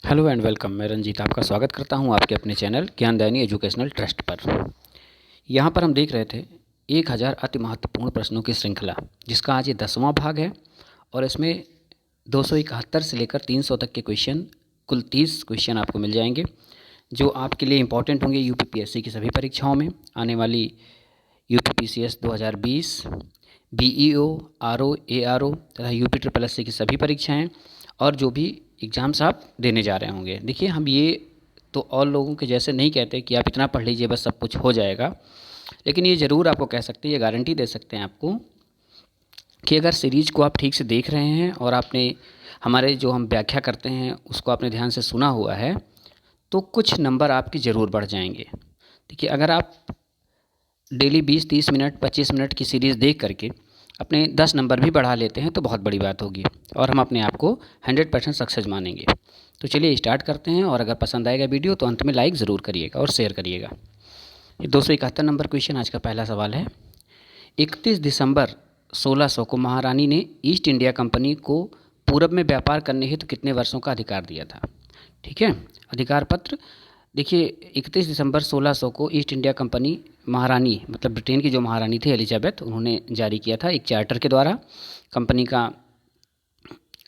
Hello and welcome. मैं रंजीत आपका स्वागत करता हूं आपके अपने चैनल ज्ञानदायिनी एजुकेशनल ट्रस्ट पर। यहां पर हम देख रहे थे 1000 अति महत्वपूर्ण प्रश्नों की श्रृंखला, जिसका आज ये 10वां भाग है। और इसमें 271 से लेकर 300 तक के क्वेश्चन, कुल 30 क्वेश्चन आपको मिल जाएंगे, जो आपके लिए इंपॉर्टेंट होंगे यूपीपीएससी की सभी परीक्षाओं में आने वाली। यूपीपीसीएस 2020, बीईओ, आरओ, एआरओ तथा यूपी ट्रिपल एससी की सभी परीक्षाएं और जो भी एग्ज़ाम्स आप देने जा रहे होंगे। देखिए, हम ये तो और लोगों के जैसे नहीं कहते कि आप इतना पढ़ लीजिए बस सब कुछ हो जाएगा, लेकिन ये ज़रूर आपको कह सकते हैं, ये गारंटी दे सकते हैं आपको कि अगर सीरीज़ को आप ठीक से देख रहे हैं और आपने हमारे जो हम व्याख्या करते हैं उसको आपने ध्यान से सुना हुआ है, तो कुछ नंबर आपके ज़रूर बढ़ जाएंगे। देखिए, अगर आप डेली 20-30 मिनट 25 मिनट की सीरीज़ देख करके अपने 10 नंबर भी बढ़ा लेते हैं तो बहुत बड़ी बात होगी और हम अपने आप को 100% सक्सेस मानेंगे। तो चलिए स्टार्ट करते हैं, और अगर पसंद आएगा वीडियो तो अंत में लाइक ज़रूर करिएगा और शेयर करिएगा। ये 271 नंबर क्वेश्चन, आज का पहला सवाल है। 31 दिसंबर 1600 को महारानी ने ईस्ट इंडिया कंपनी को पूरब में व्यापार करने हेतु कितने वर्षों का अधिकार दिया था? ठीक है, अधिकार पत्र। देखिए, 31 दिसंबर 1600 को ईस्ट इंडिया कंपनी महारानी, मतलब ब्रिटेन की जो महारानी थी एलिजाबेथ, उन्होंने जारी किया था। एक चार्टर के द्वारा कंपनी का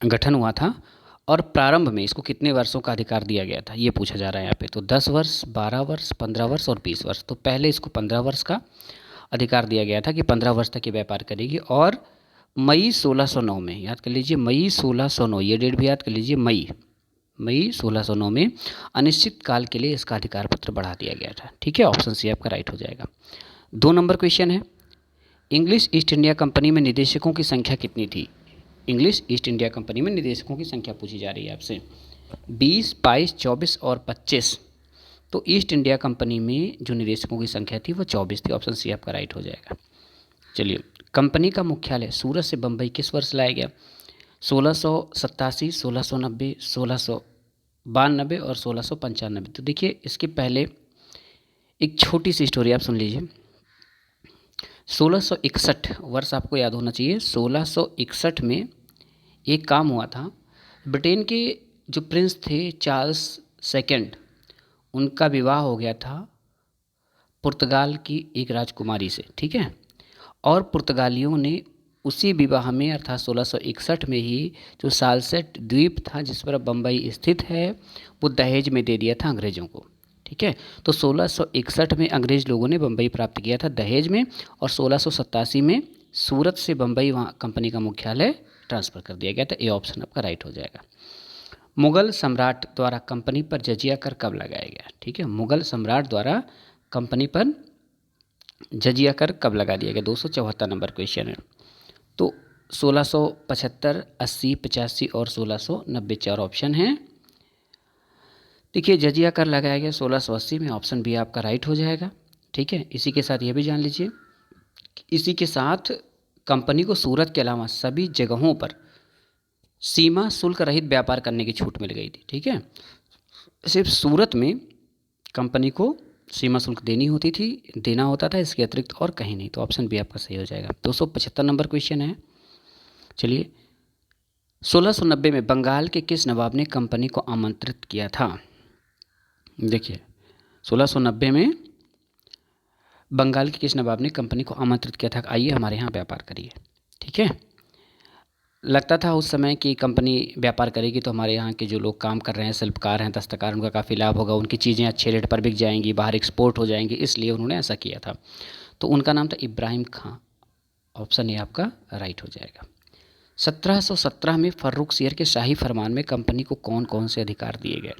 गठन हुआ था और प्रारंभ में इसको कितने वर्षों का अधिकार दिया गया था, ये पूछा जा रहा है यहाँ पे। तो 10 वर्ष, 12 वर्ष, 15 वर्ष और 20 वर्ष। तो पहले इसको 15 वर्ष का अधिकार दिया गया था कि 15 वर्ष तक ये व्यापार करेगी, और मई 1609 में, याद कर लीजिए मई 1609, ये डेट भी याद कर लीजिए, मई 1609 में अनिश्चित काल के लिए इसका अधिकार पत्र बढ़ा दिया गया था। ठीक है, ऑप्शन सी आपका राइट हो जाएगा। 2 नंबर क्वेश्चन है, इंग्लिश ईस्ट इंडिया कंपनी में निदेशकों की संख्या कितनी थी? इंग्लिश ईस्ट इंडिया कंपनी में निदेशकों की संख्या पूछी जा रही है आपसे। 20, 22, 24 और 25। तो ईस्ट इंडिया कंपनी में जो निदेशकों की संख्या थी वो 24 थी। ऑप्शन सी आपका राइट हो जाएगा। चलिए, कंपनी का मुख्यालय सूरत से बम्बई किस वर्ष लाया गया? 1687, 1690, 1692 और 1695। तो देखिए, इसके पहले एक छोटी सी स्टोरी आप सुन लीजिए। 1661 वर्ष आपको याद होना चाहिए। 1661 में एक काम हुआ था। ब्रिटेन के जो प्रिंस थे चार्ल्स सेकंड, उनका विवाह हो गया था पुर्तगाल की एक राजकुमारी से। ठीक है, और पुर्तगालियों ने उसी विवाह में अर्थात 1661 में ही जो सालसेट द्वीप था जिस पर बम्बई स्थित है, वो दहेज में दे दिया था अंग्रेज़ों को। ठीक है, तो 1661 में अंग्रेज़ लोगों ने बम्बई प्राप्त किया था दहेज में, और 1687 में सूरत से बम्बई वहाँ कंपनी का मुख्यालय ट्रांसफ़र कर दिया गया था। ये ऑप्शन आपका राइट हो जाएगा। मुग़ल सम्राट द्वारा कंपनी पर जजिया कर कब लगाया गया? ठीक है, मुग़ल सम्राट द्वारा कंपनी पर जजिया कर कब लगा दिया गया? 274 नंबर क्वेश्चन है। तो 1675, 80, 85 और 1690 चार ऑप्शन हैं। देखिए, जजिया कर लगाया गया 1680 में। ऑप्शन बी आपका राइट हो जाएगा। ठीक है, इसी के साथ ये भी जान लीजिए, इसी के साथ कंपनी को सूरत के अलावा सभी जगहों पर सीमा शुल्क रहित व्यापार करने की छूट मिल गई थी। ठीक है, सिर्फ सूरत में कंपनी को सीमा शुल्क देना होता था, इसके अतिरिक्त और कहीं नहीं। तो ऑप्शन बी आपका सही हो जाएगा। 275 नंबर क्वेश्चन है। चलिए, 1690 में बंगाल के किस नवाब ने कंपनी को आमंत्रित किया था? देखिए, 1690 में बंगाल के किस नवाब ने कंपनी को आमंत्रित किया था, आइए हमारे यहाँ व्यापार करिए। ठीक है, लगता था उस समय कि कंपनी व्यापार करेगी तो हमारे यहाँ के जो लोग काम कर रहे हैं, शिल्पकार हैं, दस्तकार, उनका काफ़ी लाभ होगा, उनकी चीज़ें अच्छे रेट पर बिक जाएंगी, बाहर एक्सपोर्ट हो जाएंगी, इसलिए उन्होंने ऐसा किया था। तो उनका नाम था इब्राहिम खां। ऑप्शन ए आपका राइट हो जाएगा। 1717 में फर्रुख सियर के शाही फरमान में कंपनी को कौन कौन से अधिकार दिए गए?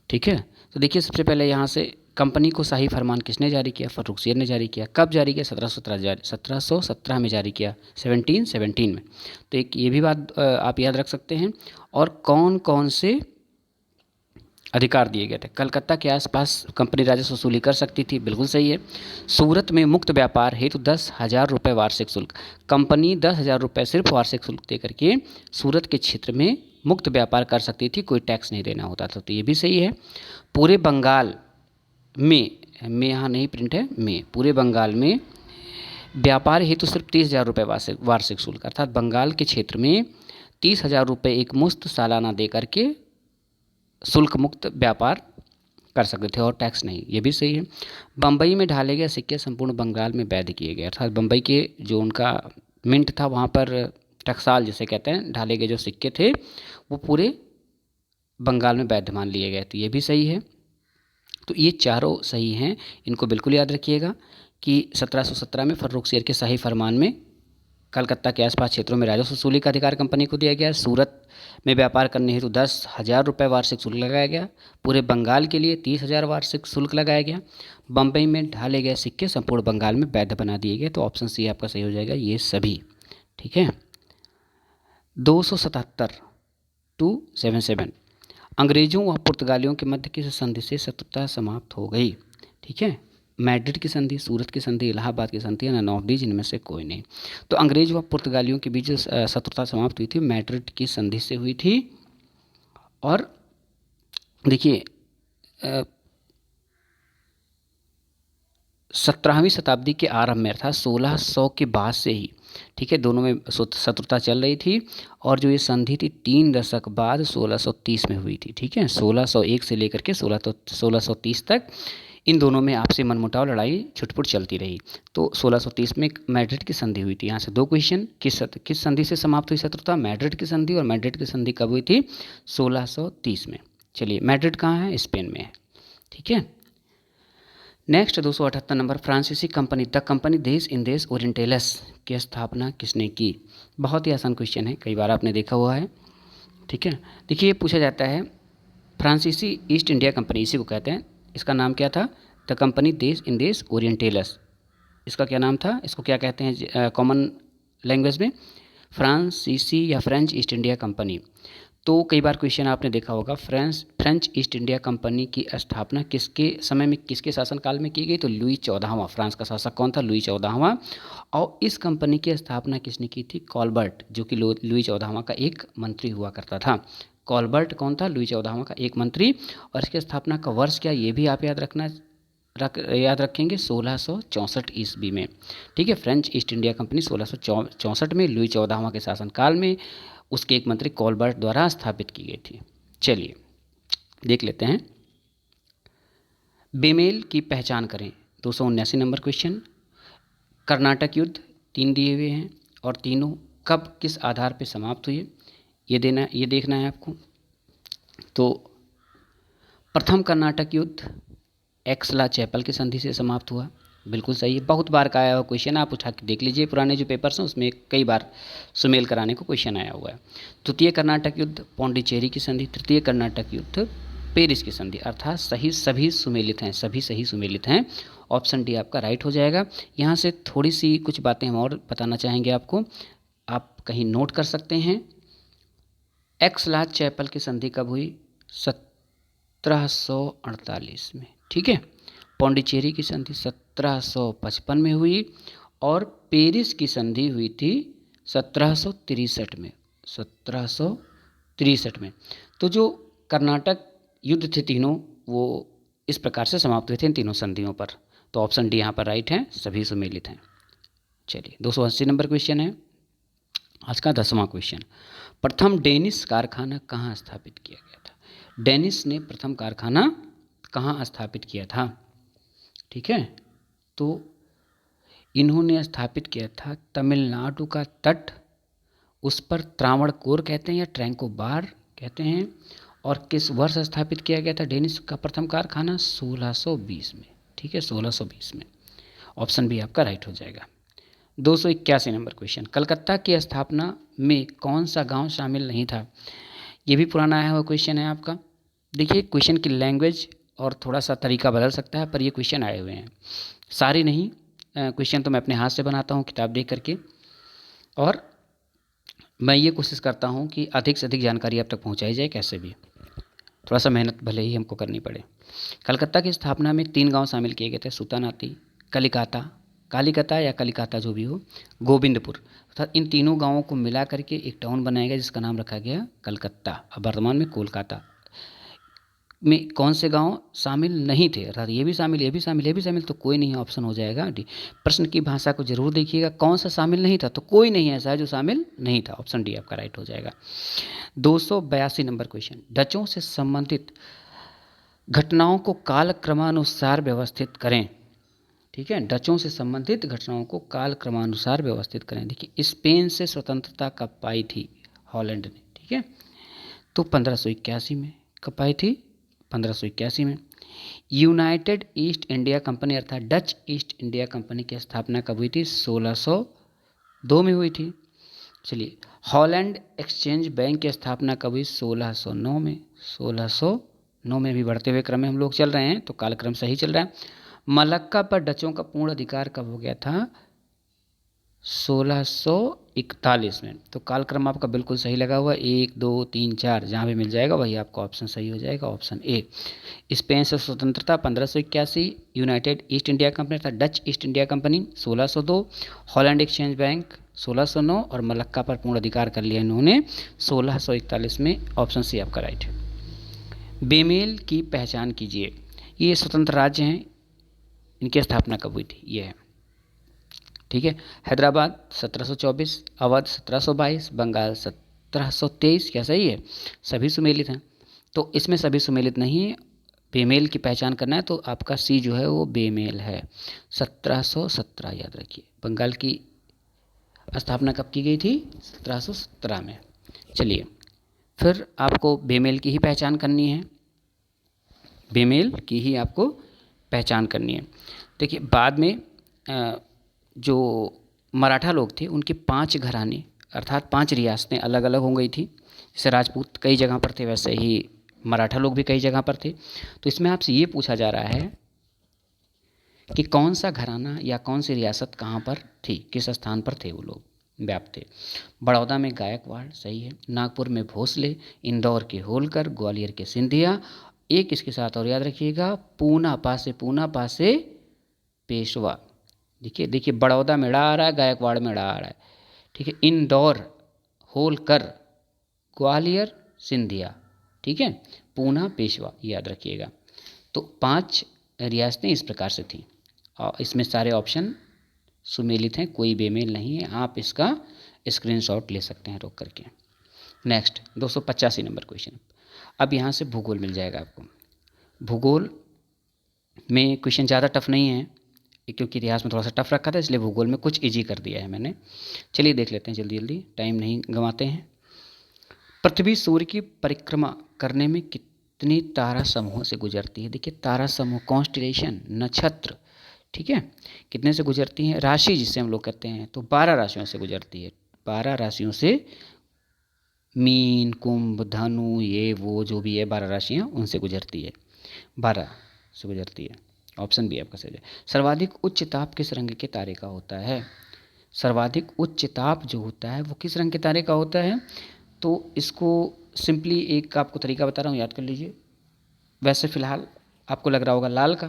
ठीक है, तो देखिए, सबसे पहले यहाँ से कंपनी को शाही फरमान किसने जारी किया? फर्रुख सियर ने जारी किया। कब जारी किया? 1717 में जारी किया, 1717 में। तो एक ये भी बात आप याद रख सकते हैं। और कौन कौन से अधिकार दिए गए थे? कलकत्ता के आसपास कंपनी राजस्व वसूली कर सकती थी, बिल्कुल सही है। सूरत में मुक्त व्यापार हेतु 10,000 रुपये वार्षिक शुल्क, कंपनी 10,000 रुपये सिर्फ वार्षिक शुल्क दे करके सूरत के क्षेत्र में मुक्त व्यापार कर सकती थी, कोई टैक्स नहीं देना होता था। तो ये भी सही है। पूरे बंगाल में यहाँ नहीं प्रिंट है, में पूरे बंगाल में व्यापार हेतु सिर्फ 30,000 रुपये वार्षिक शुल्क, अर्थात बंगाल के क्षेत्र में 30,000 रुपये एक मुश्त सालाना दे करके शुल्क मुक्त व्यापार कर सकते थे और टैक्स नहीं, ये भी सही है। बम्बई में ढाले गए सिक्के संपूर्ण बंगाल में वैध किए गए, अर्थात बम्बई के जो उनका मिंट था वहाँ पर टकसाल जिसे कहते हैं, ढाले गए जो सिक्के थे वो पूरे बंगाल में वैध मान लिए गए, तो ये भी सही है। तो ये चारों सही हैं, इनको बिल्कुल याद रखिएगा कि 1717 में फर्रुख शेर के शाही फरमान में कलकत्ता के आसपास क्षेत्रों में राजस्व वसूली का अधिकार कंपनी को दिया गया। सूरत में व्यापार करने हेतु 10,000 रुपये वार्षिक शुल्क लगाया गया। पूरे बंगाल के लिए 30,000 वार्षिक शुल्क लगाया गया। बम्बई में ढाले गए सिक्के संपूर्ण बंगाल में वैध बना दिए गए। तो ऑप्शन सी आपका सही हो जाएगा, ये सभी। ठीक है। 277 टू 77 अंग्रेजों व पुर्तगालियों के मध्य किस संधि से शत्रुता समाप्त हो गई? ठीक है, मैड्रिड की संधि, सूरत की संधि, इलाहाबाद की संधि या नन ऑफ दीज, इनमें से कोई नहीं। तो अंग्रेज व पुर्तगालियों के बीच जो शत्रुता समाप्त हुई थी मैड्रिड की संधि से हुई थी। और देखिए 17वीं शताब्दी के आरंभ में था, 1600 के बाद से ही, ठीक है, दोनों में शत्रुता चल रही थी। और जो ये संधि थी 3 दशक बाद 1630 में हुई थी। ठीक है, 1601 से लेकर के 1630 तक इन दोनों में आपसी मनमुटाव, लड़ाई छुटपुट चलती रही। तो 1630 में मैड्रिड की संधि हुई थी। यहाँ से दो क्वेश्चन, किस संधि से समाप्त हुई शत्रुता? मैड्रिड की संधि। और मैड्रिड की संधि कब हुई थी? 1630 में। चलिए, मैड्रिड कहाँ है? स्पेन में है। ठीक है। नेक्स्ट 278 नंबर, फ्रांसीसी कंपनी द कंपनी देश इंदेश ओरिएंटलस की स्थापना किसने की? बहुत ही आसान क्वेश्चन है, कई बार आपने देखा हुआ है। ठीक है, देखिए ये पूछा जाता है, फ्रांसीसी ईस्ट इंडिया कंपनी इसी को कहते हैं, इसका नाम क्या था? द कंपनी देश इंदेश ओरिएंटलस। इसका क्या नाम था? इसको क्या कहते हैं कॉमन लैंग्वेज में? फ्रांसीसी या फ्रेंच ईस्ट इंडिया कंपनी। तो कई बार क्वेश्चन आपने देखा होगा, फ्रेंच ईस्ट इंडिया कंपनी की स्थापना किसके समय में, किसके शासनकाल में की गई? तो लुई 14वां। फ्रांस का शासक कौन था? लुई 14वां। और इस कंपनी की स्थापना किसने की थी? कॉलबर्ट, जो कि लुई 14वां का एक मंत्री हुआ करता था। कॉलबर्ट कौन था? लुई 14वां का एक मंत्री। और इसकी स्थापना का वर्ष क्या, ये भी आप याद रखेंगे, 1664 ईस्वी में। ठीक है, फ्रेंच ईस्ट इंडिया कंपनी 1664 में लुई 14वां के शासनकाल में उसके एक मंत्री कॉलबर्ट द्वारा स्थापित की गई थी। चलिए देख लेते हैं, बेमेल की पहचान करें। 279 नंबर क्वेश्चन। कर्नाटक युद्ध 3 दिए हुए हैं और तीनों कब किस आधार पर समाप्त हुए, ये देखना है आपको। तो प्रथम कर्नाटक युद्ध एक्सला चैपल की संधि से समाप्त हुआ, बिल्कुल सही है। बहुत बार का आया हुआ क्वेश्चन, आप उठा के देख लीजिए पुराने जो पेपर्स हैं उसमें कई बार सुमेल कराने को क्वेश्चन आया हुआ है। द्वितीय कर्नाटक युद्ध पौंडीचेरी की संधि, तृतीय कर्नाटक युद्ध पेरिस की संधि, अर्थात सभी सुमेलित हैं, सभी सही सुमेलित हैं। ऑप्शन डी आपका राइट हो जाएगा। यहाँ से थोड़ी सी कुछ बातें हम और बताना चाहेंगे आपको, आप कहीं नोट कर सकते हैं। एक्सला चैपल की संधि कब हुई? 1748 में। ठीक है, पौंडीचेरी की संधि 1755 में हुई और पेरिस की संधि हुई थी 1763 में। 1763 में। तो जो कर्नाटक युद्ध थे तीनों, वो इस प्रकार से समाप्त हुए थे इन तीनों संधियों पर। तो ऑप्शन डी यहाँ पर राइट है, सभी सुमेलित हैं। चलिए 280 नंबर क्वेश्चन है आज का 10वां क्वेश्चन। प्रथम डेनिश कारखाना कहाँ स्थापित किया गया था? डेनिश ने प्रथम कारखाना कहाँ स्थापित किया था? ठीक है, तो इन्होंने स्थापित किया था तमिलनाडु का तट, उस पर त्रावणकोर कहते हैं या ट्रैंकोबार कहते हैं। और किस वर्ष स्थापित किया गया था डेनिश का प्रथम कारखाना? 1620 में। ठीक है, 1620 में। ऑप्शन बी आपका राइट हो जाएगा। 281 नंबर क्वेश्चन, कलकत्ता की स्थापना में कौन सा गांव शामिल नहीं था? ये भी पुराना आया हुआ क्वेश्चन है आपका। देखिए क्वेश्चन की लैंग्वेज और थोड़ा सा तरीका बदल सकता है, पर ये क्वेश्चन आए हुए हैं सारे नहीं। क्वेश्चन तो मैं अपने हाथ से बनाता हूँ किताब देख करके, और मैं ये कोशिश करता हूँ कि अधिक से अधिक जानकारी आप तक पहुँचाई जाए, कैसे भी थोड़ा सा मेहनत भले ही हमको करनी पड़े। कलकत्ता की स्थापना में 3 गांव शामिल किए गए थे, सुतानाती, कालिकता या कलिकाता जो भी हो, गोविंदपुर। अर्थात इन तीनों गांवों को मिला करके एक टाउन बनाया गया जिसका नाम रखा गया कलकत्ता, अब वर्तमान में कोलकाता। में कौन से गांव शामिल नहीं थे, अर्थात ये भी शामिल, ये भी शामिल, ये भी शामिल, तो कोई नहीं है, ऑप्शन हो जाएगा डी। प्रश्न की भाषा को जरूर देखिएगा, कौन सा शामिल नहीं था, तो कोई नहीं ऐसा है जो शामिल नहीं था, ऑप्शन डी आपका राइट हो जाएगा। 282 नंबर क्वेश्चन, डचों से संबंधित घटनाओं को कालक्रमानुसार व्यवस्थित करें। ठीक है, डचों से संबंधित घटनाओं को कालक्रमानुसार व्यवस्थित करें। देखिए, स्पेन से स्वतंत्रता कब पाई थी हॉलैंड ने, ठीक है, तो 1581 में। कब पाई थी? 1581 में। यूनाइटेड ईस्ट इंडिया कंपनी अर्थात डच ईस्ट इंडिया कंपनी की स्थापना कब हुई थी? 1602 में हुई थी। चलिए, हॉलैंड एक्सचेंज बैंक की स्थापना कब हुई? 1609 में। 1609 में भी बढ़ते हुए क्रम में हम लोग चल रहे हैं, तो कालक्रम सही चल रहा है। मलक्का पर डचों का पूर्ण अधिकार कब हो गया था? 1641 में। तो कालक्रम आपका बिल्कुल सही लगा हुआ, 1 2 3 4 जहाँ भी मिल जाएगा वही आपका ऑप्शन सही हो जाएगा, ऑप्शन ए। स्पेन से स्वतंत्रता 1581, यूनाइटेड ईस्ट इंडिया कंपनी था Dutch east India company 1602, Holland exchange bank 1609 और मलक्का पर पूर्ण अधिकार कर लिया इन्होंने 1641 में, ऑप्शन सी आपका राइट है। बेमेल की पहचान कीजिए। ये स्वतंत्र राज्य हैं, इनकी स्थापना कब हुई थी? ये है, ठीक है। हैदराबाद 1724, अवध 1722, बंगाल 1723, क्या सही है? सभी सुमेलित हैं, तो इसमें सभी सुमेलित नहीं है। बेमेल की पहचान करना है तो आपका सी जो है वो बेमेल है, 1717 याद रखिए। बंगाल की स्थापना कब की गई थी? 1717 में। चलिए, फिर आपको बेमेल की ही पहचान करनी है, बेमेल की ही आपको पहचान करनी है। देखिए, बाद में जो मराठा लोग थे उनके 5 घराने अर्थात 5 रियासतें अलग अलग हो गई थी। जैसे राजपूत कई जगह पर थे, वैसे ही मराठा लोग भी कई जगह पर थे। तो इसमें आपसे ये पूछा जा रहा है कि कौन सा घराना या कौन सी रियासत कहाँ पर थी, किस स्थान पर थे वो लोग, व्याप्त थे। बड़ौदा में गायकवाड़ सही है, नागपुर में भोसले, इंदौर के होलकर, ग्वालियर के सिंधिया, एक इसके साथ और याद रखिएगा, पूना पासे पेशवा। देखिए बड़ौदा में ड़ा आ रहा है, गायकवाड़ में ड़ा आ रहा है, ठीक है। इंदौर, होलकर, ग्वालियर, सिंधिया, ठीक है, पूना, पेशवा, याद रखिएगा। तो 5 रियासतें इस प्रकार से थीं और इसमें सारे ऑप्शन सुमेलित हैं, कोई बेमेल नहीं है। आप इसका स्क्रीनशॉट ले सकते हैं रोक करके। Next 285 number question. अब यहाँ से भूगोल मिल जाएगा आपको। भूगोल में क्वेश्चन ज़्यादा टफ नहीं है, क्योंकि इतिहास में थोड़ा सा टफ रखा था, इसलिए भूगोल में कुछ इजी कर दिया है मैंने। चलिए देख लेते हैं जल्दी जल्दी, टाइम नहीं गंवाते हैं। पृथ्वी सूर्य की परिक्रमा करने में कितनी तारा समूहों से गुजरती है? देखिए, तारा समूह, कॉन्स्टिलेशन, नक्षत्र, ठीक है, कितने से गुजरती हैं? राशि जिससे हम लोग कहते हैं, तो 12 राशियों से गुजरती है। 12 राशियों से, मीन, कुंभ, धनु, ये वो जो भी है 12 राशियाँ उनसे गुजरती है, 12 से गुजरती है, ऑप्शन बी आपका सही है। सर्वाधिक उच्च ताप किस रंग के तारे का होता है? सर्वाधिक उच्च ताप जो होता है वो किस रंग के तारे का होता है? तो इसको सिंपली एक आपको तरीका बता रहा हूँ, याद कर लीजिए। वैसे फ़िलहाल आपको लग रहा होगा लाल का,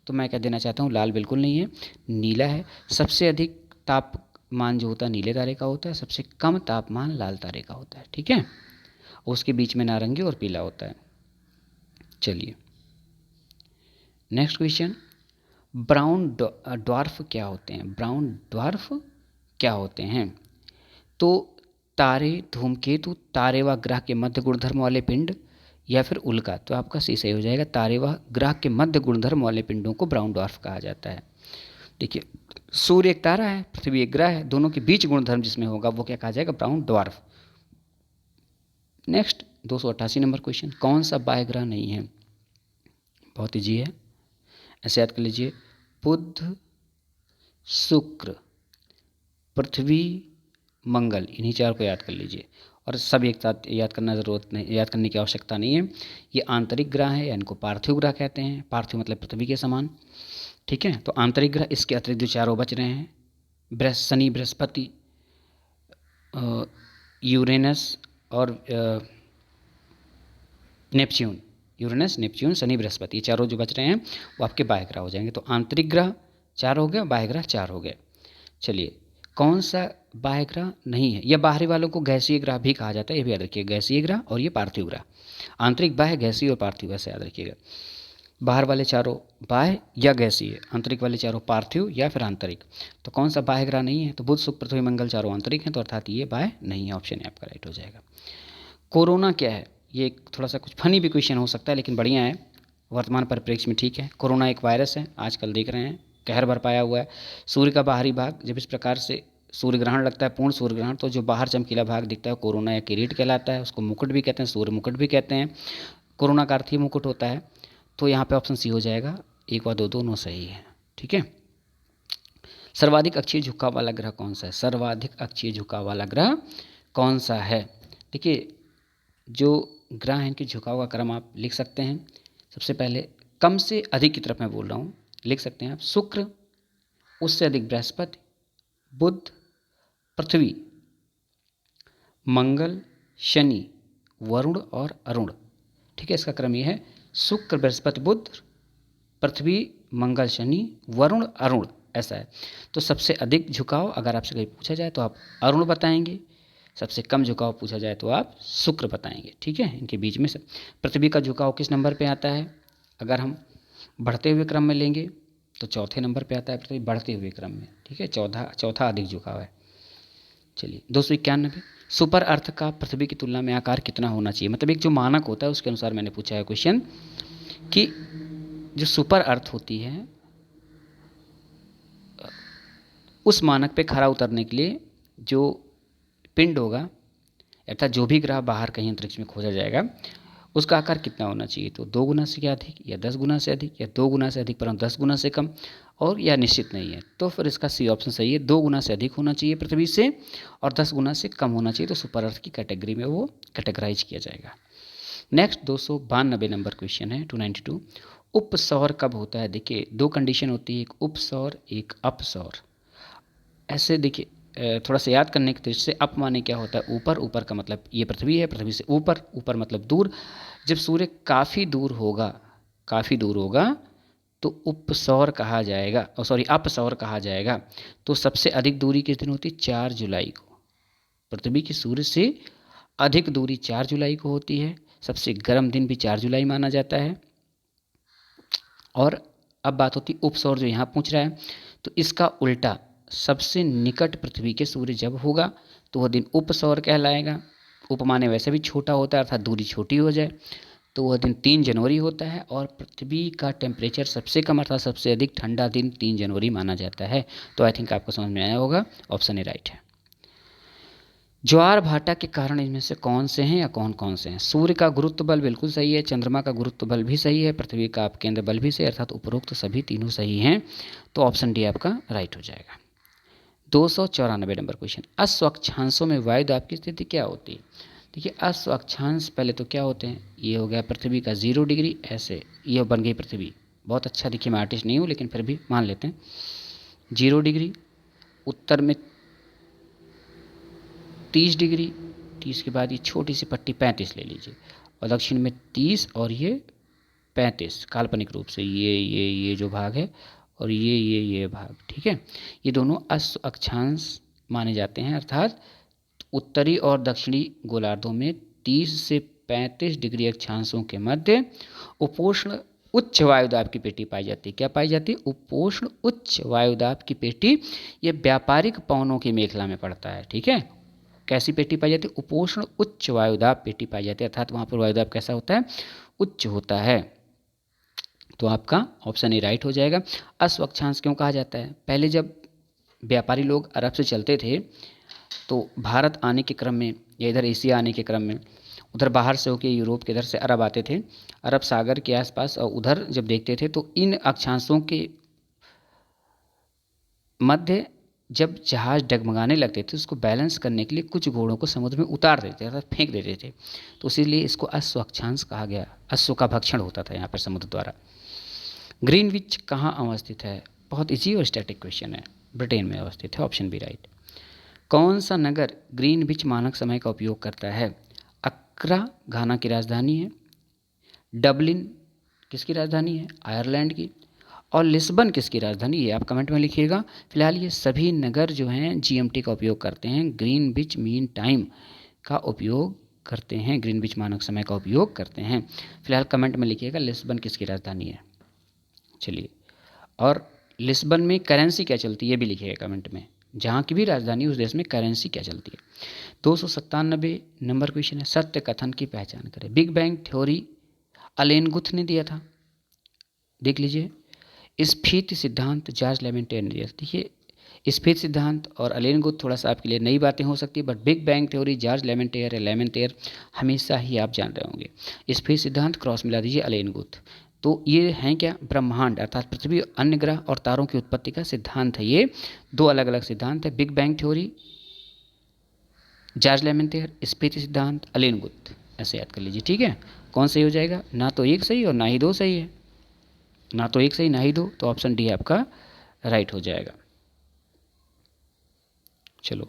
तो मैं कह देना चाहता हूँ लाल बिल्कुल नहीं है, नीला है। सबसे अधिक तापमान जो होता है नीले तारे का होता है, सबसे कम तापमान लाल तारे का होता है, ठीक है। उसके बीच में नारंगी और पीला होता है। चलिए नेक्स्ट क्वेश्चन, ब्राउन ड्वार्फ क्या होते हैं? ब्राउन ड्वार्फ क्या होते हैं? तो तारे, धूमकेतु, तारे व ग्रह के मध्य गुणधर्म वाले पिंड या फिर उल्का। तो आपका सी सही हो जाएगा, तारे व ग्रह के मध्य गुणधर्म वाले पिंडों को ब्राउन ड्वार्फ कहा जाता है। देखिए, सूर्य एक तारा है, पृथ्वी एक ग्रह है, दोनों के बीच गुणधर्म जिसमें होगा वो क्या कहा जाएगा? Brown dwarf. Next 288 number question, कौन सा बाह्य ग्रह नहीं है? बहुत ईजी है, ऐसे याद कर लीजिए, बुध, शुक्र, पृथ्वी, मंगल, इन्हीं 4 को याद कर लीजिए। और सब एक साथ याद करना ज़रूरत नहीं, याद करने की आवश्यकता नहीं है। ये आंतरिक ग्रह है, या इनको पार्थिव ग्रह कहते हैं। पार्थिव मतलब पृथ्वी के समान, ठीक है। तो आंतरिक ग्रह, इसके अतिरिक्त जो 4 बच रहे हैं, शनि, बृहस्पति, यूरेनस और Neptune, Uranus, Neptune, Shani, Brihaspati, ये 4 जो बच रहे हैं वो आपके बाह्य ग्रह हो जाएंगे। तो आंतरिक ग्रह 4 हो गए, बाह्य ग्रह 4 हो गए। चलिए, कौन सा बाह्य ग्रह नहीं है, या बाहरी वालों को गैसीय ग्रह भी कहा जाता है, ये भी याद रखिएगा, गैसीय ग्रह और ये पार्थिव ग्रह। आंतरिक, बाह्य, गैसीय और पार्थिव, ऐसे याद रखिएगा। बाहर वाले चारों बाह्य या गैसीय, आंतरिक वाले चारों पार्थिव या फिर आंतरिक। तो कौन सा बाह्य ग्रह नहीं है? तो बुध, शुक्र, पृथ्वी, मंगल चारों आंतरिक हैं, तो अर्थात ये बाह्य नहीं है, ऑप्शन है आपका राइट हो जाएगा। कोरोना क्या है? ये थोड़ा सा कुछ फनी भी क्वेश्चन हो सकता है, लेकिन बढ़िया है, वर्तमान परिप्रेक्ष्य में ठीक है। कोरोना एक वायरस है, आजकल देख रहे हैं कहर बरपाया हुआ है। सूर्य का बाहरी भाग, जब इस प्रकार से सूर्य ग्रहण लगता है, पूर्ण सूर्य ग्रहण, तो जो बाहर चमकीला भाग दिखता है कोरोना या किरीट कहलाता है, उसको मुकुट भी कहते हैं, सूर्य मुकुट भी कहते हैं। कोरोना का अर्थ ही मुकुट होता है। तो यहाँ पे ऑप्शन सी हो जाएगा, एक व दो दोनों सही है, ठीक है। सर्वाधिक अक्षीय झुकाव वाला ग्रह कौन सा है? सर्वाधिक अक्षीय झुकाव वाला ग्रह कौन सा है? देखिए, जो ग्रह हैं इनके झुकाव का क्रम आप लिख सकते हैं। सबसे पहले कम से अधिक की तरफ मैं बोल रहा हूँ, लिख सकते हैं आप। शुक्र, उससे अधिक बृहस्पति, बुध, पृथ्वी, मंगल, शनि, वरुण और अरुण, ठीक है। इसका क्रम ये है, शुक्र, बृहस्पति, बुध, पृथ्वी, मंगल, शनि, वरुण, अरुण, ऐसा है। तो सबसे अधिक झुकाव अगर आपसे कहीं पूछा जाए तो आप अरुण बताएंगे, सबसे कम झुकाव पूछा जाए तो आप शुक्र बताएंगे, ठीक है। इनके बीच में से पृथ्वी का झुकाव किस नंबर पे आता है? अगर हम बढ़ते हुए क्रम में लेंगे तो चौथे नंबर पे आता है पृथ्वी, बढ़ते हुए क्रम में, ठीक है। चौथा अधिक झुकाव है। चलिए 291, सुपर अर्थ का पृथ्वी की तुलना में आकार कितना होना चाहिए? मतलब एक जो मानक होता है उसके अनुसार मैंने पूछा है क्वेश्चन कि जो सुपर अर्थ होती है उस मानक पे खरा उतरने के लिए जो पिंड होगा, अर्थात जो भी ग्रह बाहर कहीं अंतरिक्ष में खोजा जाएगा, उसका आकार कितना होना चाहिए? तो 2 गुना से अधिक, या 10 गुना से अधिक, या 2 गुना से अधिक परंतु 10 गुना से कम, और या निश्चित नहीं है। तो फिर इसका सी ऑप्शन सही है, 2 गुना से अधिक होना चाहिए पृथ्वी से और 10 गुना से कम होना चाहिए, तो सुपर अर्थ की कैटेगरी में वो कैटेगराइज किया जाएगा। नेक्स्ट 292 नंबर क्वेश्चन है, 292, उपसौर कब होता है? देखिए, 2 कंडीशन होती है, एक उपसौर, एक अपसौर। ऐसे देखिए, थोड़ा सा याद करने की दृष्टि से, अप माने क्या होता है? ऊपर, ऊपर का मतलब ये पृथ्वी है, पृथ्वी से ऊपर, ऊपर मतलब दूर। जब सूर्य काफ़ी दूर होगा तो उपसौर कहा जाएगा, सॉरी अपसौर कहा जाएगा। तो सबसे अधिक दूरी किस दिन होती है? 4 जुलाई को। पृथ्वी की सूर्य से अधिक दूरी 4 जुलाई को होती है। सबसे गर्म दिन भी 4 जुलाई माना जाता है। और अब बात होती उपसौर, जो यहाँ पूछ रहा है, तो इसका उल्टा, सबसे निकट पृथ्वी के सूर्य जब होगा तो वह दिन उपसौर कहलाएगा। उप माने वैसे भी छोटा होता है, अर्थात दूरी छोटी हो जाए, तो वह दिन 3 जनवरी होता है। और पृथ्वी का टेम्परेचर सबसे कम अर्थात सबसे अधिक ठंडा दिन 3 जनवरी माना जाता है। तो आई थिंक आपको समझ में आया होगा, ऑप्शन ए राइट है। ज्वार भाटा के कारण इनमें से कौन से हैं या कौन कौन से हैं? सूर्य का गुरुत्व बल बिल्कुल सही है, चंद्रमा का गुरुत्व बल भी सही है, पृथ्वी का केंद्र बल भी सही है, अर्थात उपरोक्त सभी तीनों सही हैं। तो ऑप्शन डी आपका राइट हो जाएगा। 294 नंबर क्वेश्चन, अस्वक्षांशों में वायु दाब की स्थिति क्या होती है? देखिए, अस्वक्षांश पहले तो क्या होते हैं? ये हो गया पृथ्वी का 0 डिग्री, ऐसे ये बन गई पृथ्वी। बहुत अच्छा, देखिए मैं आर्टिस्ट नहीं हूँ लेकिन फिर भी मान लेते हैं। 0 डिग्री, उत्तर में 30 डिग्री, 30 के बाद ये छोटी सी पट्टी 35 ले लीजिए, और दक्षिण में 30 और ये 35, काल्पनिक रूप से ये जो भाग है और ये भाग, ठीक है। ये दोनों अक्षांश माने जाते हैं, अर्थात उत्तरी और दक्षिणी गोलार्धों में 30 से 35 डिग्री अक्षांशों के मध्य उपोष्ण उच्च वायुदाब की पेटी पाई जाती है। क्या पाई जाती है? उपोष्ण उच्च वायुदाब की पेटी। ये व्यापारिक पवनों की मेखला में पड़ता है, ठीक है। कैसी पेटी पाई जाती है? उपोष्ण उच्च वायुदाब पेटी पाई जाती है, अर्थात वहाँ पर वायुदाब कैसा होता है? उच्च होता है। तो आपका ऑप्शन ए राइट हो जाएगा। अस्वक्षांश क्यों कहा जाता है? पहले जब व्यापारी लोग अरब से चलते थे तो भारत आने के क्रम में या इधर एशिया आने के क्रम में, उधर बाहर से होकर यूरोप के इधर से अरब आते थे, अरब सागर के आसपास, और उधर जब देखते थे तो इन अक्षांशों के मध्य जब जहाज डगमगाने लगते थे उसको बैलेंस करने के लिए कुछ घोड़ों को समुद्र में उतार देते थे, अर्थात फेंक देते थे। तो इसीलिए इसको अश्व अक्षांश कहा गया। अश्व का भक्षण होता था यहाँ पर समुद्र द्वारा। ग्रीनविच कहाँ अवस्थित है? बहुत इजी और स्टैटिक क्वेश्चन है। ब्रिटेन में अवस्थित है, ऑप्शन बी राइट। कौन सा नगर ग्रीनविच मानक समय का उपयोग करता है? अक्रा घाना की राजधानी है, डबलिन किसकी राजधानी है? आयरलैंड की, और लिस्बन किसकी राजधानी, ये आप कमेंट में लिखिएगा। फिलहाल ये सभी नगर जो हैं जीएमटी का उपयोग करते हैं, ग्रीनविच मीन टाइम का उपयोग करते हैं, ग्रीनविच मानक समय का उपयोग करते हैं। फिलहाल कमेंट में लिखिएगा लिस्बन किसकी राजधानी है। चलिए, और लिस्बन में करेंसी क्या चलती है ये भी लिखिएगा कमेंट में, जहाँ की भी राजधानी उस देश में करेंसी क्या चलती है। 297 नंबर क्वेश्चन है, सत्य कथन की पहचान करें। बिग बैंग थ्योरी अलेन गुथ ने दिया था, देख लीजिए। स्फीति सिद्धांत जॉर्ज लेमेंटेयर ने दिया था। देखिए, स्फीति सिद्धांत और अलेन गुथ थोड़ा सा आपके लिए नई बातें हो सकती है, but big bang theory George Lemaitre या लेमेंटेयर हमेशा ही आप जान रहे होंगे। स्फीति सिद्धांत क्रॉस मिला दीजिए अलेन गुथ। तो ये हैं क्या, ब्रह्मांड अर्थात पृथ्वी, अन्य ग्रह और तारों की उत्पत्ति का सिद्धांत है। ये दो अलग अलग सिद्धांत है, बिग बैंग थ्योरी जॉर्ज लेमेंटेयर, स्फीति सिद्धांत अलेन गुथ, ऐसे याद कर लीजिए, ठीक है। कौन सही हो जाएगा, ना तो एक सही और ना ही दो सही है, ना तो एक सही ना ही दो, तो ऑप्शन डी आपका राइट हो जाएगा। चलो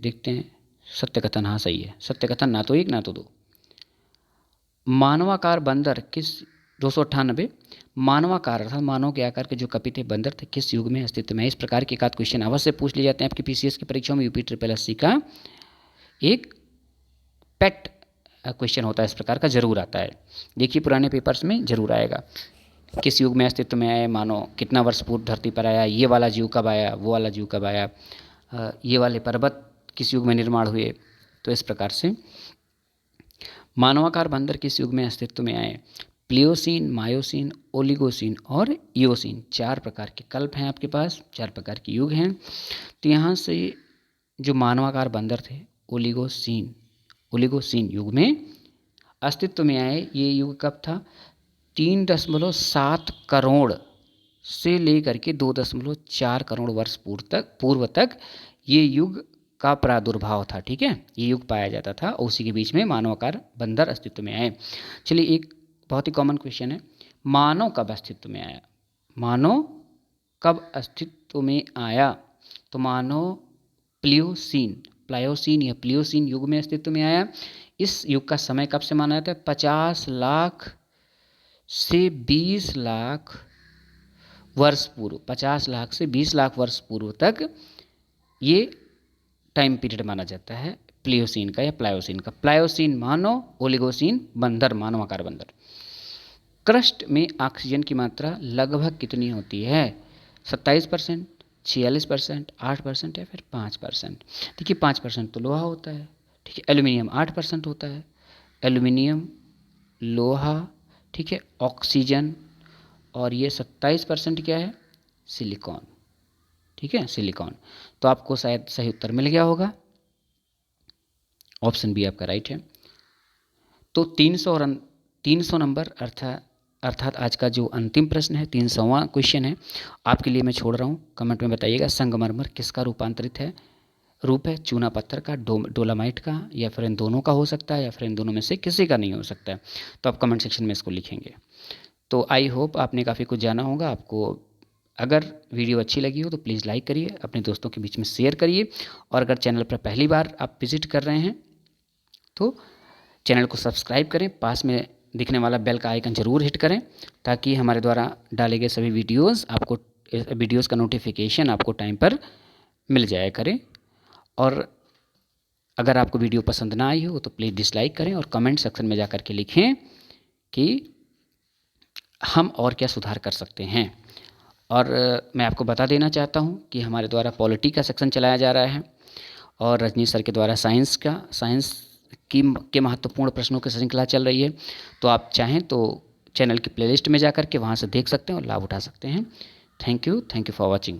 देखते हैं, सत्य कथन हाँ सही है, सत्य कथन ना तो एक ना तो दो। मानवाकार बंदर किस 298 मानवाकार अर्थात मानव के आकार के जो कपि थे बंदर थे किस युग में अस्तित्व में। इस प्रकार के एक आध क्वेश्चन अवश्य पूछ लिए जाते हैं आपकी पीसीएस की परीक्षाओं में। यूपी SSC का एक पेट क्वेश्चन होता है इस प्रकार का, जरूर आता है। देखिए पुराने पेपर्स में जरूर आएगा, किस युग में अस्तित्व में आए, मानो कितना वर्ष पूर्व धरती पर आया, ये वाला जीव कब आया, वो वाला जीव कब आया, ये वाले पर्वत किस युग में निर्माण हुए। तो इस प्रकार से मानवाकार बंदर किस युग में अस्तित्व में आए। प्लियोसीन, मायोसीन, ओलिगोसीन और इयोसीन, 4 प्रकार के कल्प हैं आपके पास, 4 प्रकार के युग हैं। तो यहाँ से जो मानवाकार बंदर थे ओलिगोसीन युग में अस्तित्व में आए। ये युग कब था, 3.7 करोड़ से लेकर के 2.4 करोड़ वर्ष पूर्व तक ये युग का प्रादुर्भाव था, ठीक है। ये युग पाया जाता था और उसी के बीच में मानवाकार बंदर अस्तित्व में आए। चलिए, एक बहुत ही कॉमन क्वेश्चन है, मानव कब अस्तित्व में आया, मानव कब अस्तित्व में आया। तो मानव प्लायोसीन या प्लियोसीन युग में अस्तित्व में आया। इस युग का समय कब से माना जाता है, 50 लाख से 20 लाख वर्ष पूर्व, 50 लाख से 20 लाख वर्ष पूर्व तक ये टाइम पीरियड माना जाता है प्लियोसीन का या प्लायोसीन का। प्लायोसीन मानव, ओलिगोसीन बंदर, मानवाकार बंदर। क्रस्ट में ऑक्सीजन की मात्रा लगभग कितनी होती है, 27%, 46%, 8% या फिर 5%। देखिए 5% तो लोहा होता है, ठीक है। एल्यूमिनियम 8% होता है, एल्यूमिनियम, लोहा, ठीक है, ऑक्सीजन, और ये 27% क्या है, सिलिकॉन, ठीक है, सिलिकॉन। तो आपको शायद सही उत्तर मिल गया होगा, ऑप्शन बी आपका राइट है। तो 300 नंबर अर्थात आज का जो अंतिम प्रश्न है, 300वां क्वेश्चन है, आपके लिए मैं छोड़ रहा हूँ। कमेंट में बताइएगा संगमरमर किसका रूपांतरित है रूप है, चूना पत्थर का, डोलामाइट का, या फिर इन दोनों का हो सकता है, या फिर इन दोनों में से किसी का नहीं हो सकता है। तो आप कमेंट सेक्शन में इसको लिखेंगे। तो आई होप आपने काफ़ी कुछ जाना होगा। आपको अगर वीडियो अच्छी लगी हो तो प्लीज़ लाइक करिए, अपने दोस्तों के बीच में शेयर करिए, और अगर चैनल पर पहली बार आप विजिट कर रहे हैं तो चैनल को सब्सक्राइब करें, पास में दिखने वाला बेल का आइकन ज़रूर हिट करें, ताकि हमारे द्वारा डाले गए सभी वीडियोज़ का नोटिफिकेशन आपको टाइम पर मिल जाया करे। और अगर आपको वीडियो पसंद ना आई हो तो प्लीज़ डिसलाइक करें, और कमेंट सेक्शन में जाकर के लिखें कि हम और क्या सुधार कर सकते हैं। और मैं आपको बता देना चाहता हूं कि हमारे द्वारा पॉलिटी का सेक्शन चलाया जा रहा है, और रजनीश सर के द्वारा साइंस के महत्वपूर्ण प्रश्नों की श्रृंखला चल रही है। तो आप चाहें तो चैनल की प्लेलिस्ट में जाकर के वहां से देख सकते हैं और लाभ उठा सकते हैं। Thank you for watching.